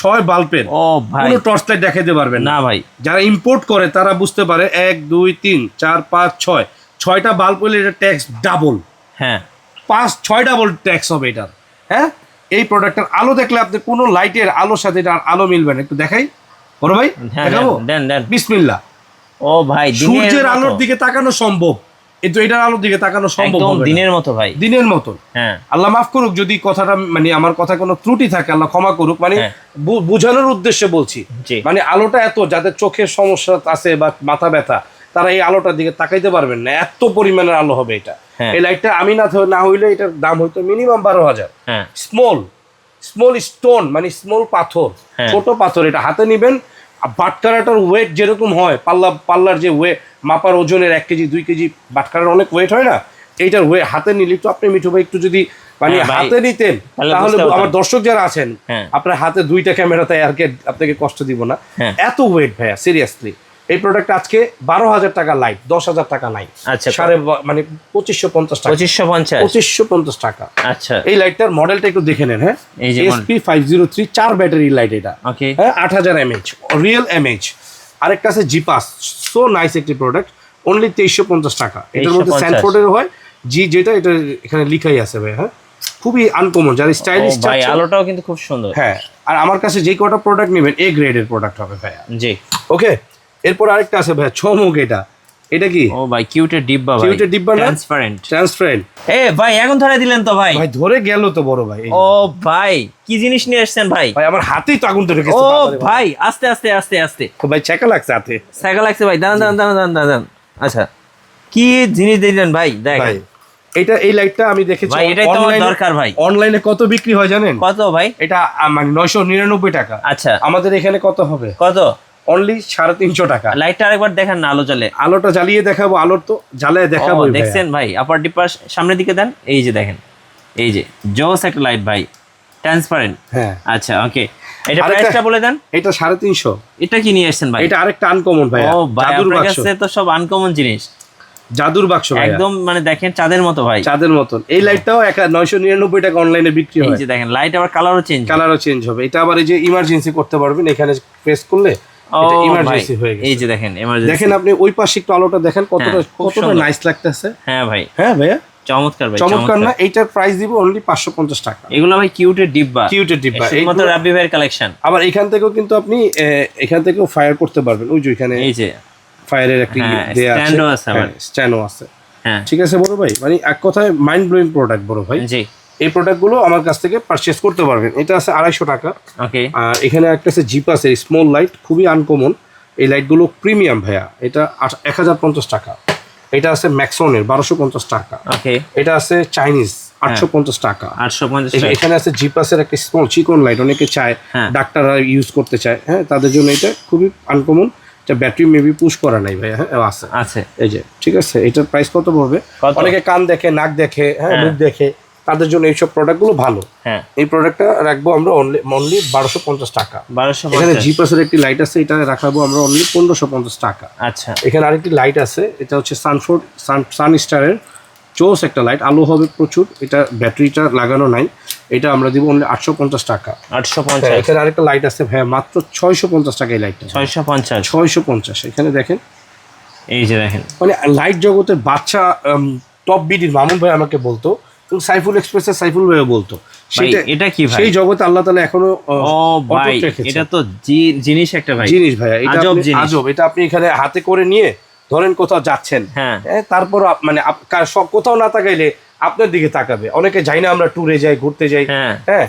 6 বাল্বের কোনো torch light দেখাইতে পারবেন না ভাই। যারা ইম্পোর্ট করে তারা বুঝতে পারে 1 2 3 4 5 6 6টা বাল্ব হলে এটা ট্যাক্স ডাবল। হ্যাঁ 5-6 ডাবল ট্যাক্স হবে এটার। হ্যাঁ এই প্রোডাক্টের আলো দেখলে আপনি কোনো লাইটের আলোর সাথে এটা আলো মিলবে না। একটু দেখাই বড় ভাই, দেখাবো? দেন বিসমিল্লাহ। ও ভাই সূর্যের আলোর দিকে তাকানো সম্ভব, কিন্তু এটার আলোর দিকে তাকানো সম্ভব হবে না। দিনের মতো ভাই, দিনের মতো। হ্যাঁ আল্লাহ মাফ করুক যদি কথাটা মানে আমার কথা কোনো ত্রুটি থাকে, আল্লাহ ক্ষমা করুক। মানে বোঝানোর উদ্দেশ্যে বলছি, মানে আলোটা এত যাদের চোখের সমস্যা আছে বা মাথা ব্যথা তারা এই আলোটার দিকে তাকাইতে পারবেন না, এত পরিমাণের আলো হবে এটা। এই লাইটটা আমি না হইলে এটার দাম হইতো মিনিমাম 12,000। স্মল স্টোন মানে স্মল পাথর, ছোট পাথর। এটা হাতে নিবেন, বাটকারাটার ওয়েট যেরকম হয়, পাল্লার যে ওয়েট মাপার ওজনের 1 কেজি 2 কেজি বাটকারার অনেক ওয়েট হয় না, এইটার ওয়েট হাতে নিলে একটু আপনি মিঠু ভাই একটু যদি মানে হাতে নিতেন তাহলে আমার দর্শক যারা আছেন আপনার হাতে 2টা ক্যামেরা তাই আর আপনাকে কষ্ট দিব না। এত ওয়েট ভাইয়া, সিরিয়াসলি। এই প্রোডাক্ট আজকে 12,000 টাকা লাইট, 10,000 টাকা নাই। আচ্ছা মানে 2550 টাকা, 2550 টাকা। আচ্ছা এই লাইটটার মডেলটা একটু দেখে নেন। হ্যাঁ SP503 4 ব্যাটারি লাইট এটা। হ্যাঁ 8000 mAh রিয়েল mAh। আরেকটা আছে জিপাস, সো নাইস একটি প্রোডাক্ট, অনলি 2350 টাকা। এটার মধ্যে স্যানফোর্ডের হয় যেটা এটা এখানে লিখাই আছে ভাই। হ্যাঁ খুবই আনকমন, যারা স্টাইলিশ ভাই আলোটাও কিন্তু খুব সুন্দর। হ্যাঁ আর আমার কাছে যে কটা প্রোডাক্ট নেবেন A গ্রেডের প্রোডাক্ট হবে ভাইয়া। জি ওকে। এরপর আরেকটা আছে ভাইয়া চমক। এটা কি? ও ভাই কিউটের ডিব্বা ভাই, কিউটের ডিব্বা না, ট্রান্সপারেন্ট। ভাই এখন ধরে দিলেন তো ভাই। ভাই ধরে গেল তো বড় ভাই। ও ভাই কি জিনিস নিয়ে আসছেন ভাই? ভাই আমার হাতেই তো আগুন ধরে গেছে। ও ভাই আস্তে আস্তে আস্তে আস্তে ভাই চাকা লাগছে হাতে, চাকা লাগছে ভাই। দাঁড়ান। আচ্ছা কি জিনিস দিলেন ভাই? দেখ ভাই এই লাইটটা আমি দেখেছি ভাই, এটাই তো আমার দরকার ভাই। অনলাইনে কত বিক্রি হয় জানেন? কত ভাই? এটা মানে 999 টাকা। আচ্ছা আমাদের আমাদের এখানে কত হবে? কত? অনলি 350 টাকা। লাইটটা আরেকবার দেখান না, আলো জ্বলে। আলোটা জ্বালিয়ে দেখাবো, আলোর তো জ্বালিয়ে দেখাবো। দেখছেন ভাই আপার ডিপার সামনের দিকে দেন, এই যে দেখেন, এই যে জোস একটা লাইট ভাই, ট্রান্সপারেন্ট। হ্যাঁ আচ্ছা ওকে, এটা প্রাইসটা বলে দেন। এটা 350। এটা কি নিয়ে আসছেন ভাই? এটা আরেকটা আনকমন ভাই। ও ভাই আপনার কাছে তো সব আনকমন জিনিস, জাদুর বাক্স ভাই, একদম মানে দেখেন চাঁদের মতো ভাই, চাঁদের মতন। এই লাইটটাও 999 টাকা অনলাইনে বিক্রি হয়। এই যে দেখেন লাইট আবার কালারও চেঞ্জ হবে। এটা আবার এই যে ইমার্জেন্সি করতে পারবেন, এখানে প্রেস করলে এটা ইমার্জেন্সি হয়ে গেছে। এই যে দেখেন ইমার্জেন্সি। দেখেন আপনি ওই পাশে একটু আলোটা দেখেন কতটা নাইস লাগতেছে। হ্যাঁ ভাই, হ্যাঁ ভাইয়া চমৎকার ভাই, চমৎকার না? এইটার প্রাইস দিব অনলি 550 টাকা। এগুলো ভাই কিউটের ডিব্বা, এইগুলো রাব্বি ভাইয়ের কালেকশন। আবার এখান থেকেও কিন্তু আপনি এখান থেকেও ফায়ার করতে পারবেন। ওই যে এখানে এই যে ফায়ারের একটা দেয়া আছে, স্ট্যান্ডও আছে। হ্যাঁ ঠিক আছে বড় ভাই, মানে এক কথায় মাইন্ড ব্লোয়িং প্রোডাক্ট বড় ভাই। জি এই প্রোডাক্টগুলো আমার কাছ থেকে পারচেজ করতে পারবেন। এটা আছে 250 টাকা। ওকে। আর এখানে একটা আছে জিপাসের স্মল লাইট, খুবই আনকমন। এই লাইটগুলো প্রিমিয়াম ভাইয়া, এটা 1050 টাকা। এটা আছে ম্যাক্সনের 1250 টাকা। ওকে। এটা আছে চাইনিজ 850 টাকা। 850 টাকা। এখানে আছে জিপাসের একটা স্মল চিকন লাইট, অনেকে চায়, ডাক্তাররা ইউজ করতে চায়। হ্যাঁ তাদের জন্য এটা খুবই আনকমন। এটা ব্যাটারি মেবি পুশ করা নাই ভাইয়া। হ্যাঁ আছে এই যে ঠিক আছে। এটার প্রাইস কত পড়বে? অনেকে কান দেখে, নাক দেখে, হ্যাঁ মুখ দেখে, তাদের জন্য এইসব প্রোডাক্টগুলো ভালো। হ্যাঁ এই প্রোডাক্টটা রাখবো আমরা অনলি 1250 টাকা। 1250। এখানে জিপাসের একটি লাইট আছে, এটা রাখাবো আমরা অনলি 1550 টাকা। আচ্ছা এখানে আরেকটি লাইট আছে, এটা হচ্ছে সানস্টারের চোস একটা লাইট, আলো হবে প্রচুর। এটা ব্যাটারিটা লাগানো নাই, এটা আমরা দিব অনলি 850 টাকা। 850। এখানে আরেকটা লাইট আছে ভাইয়া, মাত্র 650 টাকা এই লাইটটা। 650। এখানে দেখেন, এই যে দেখেন, মানে লাইট জগতের বাচ্চা টপ বিডির মামুন ভাই আমাকে বলতো, সাইফুল এক্সপ্রেসের সাইফুল ভাইও বলতো, এটা কি ভাই? সেই জগতে আল্লাহ তাআলা এখনো ভাই এটা তো জিনিস একটা ভাই, জিনিস ভাইয়া, এটা আজব। এটা আপনি এখানে হাতে করে নিয়ে ধরেন কোথাও যাচ্ছেন, হ্যাঁ তারপর মানে কোথাও না তাকাইলে আপনার দিকে তাকাবে। অনেকে যাই না আমরা ট্যুরে যাই, ঘুরতে যাই, হ্যাঁ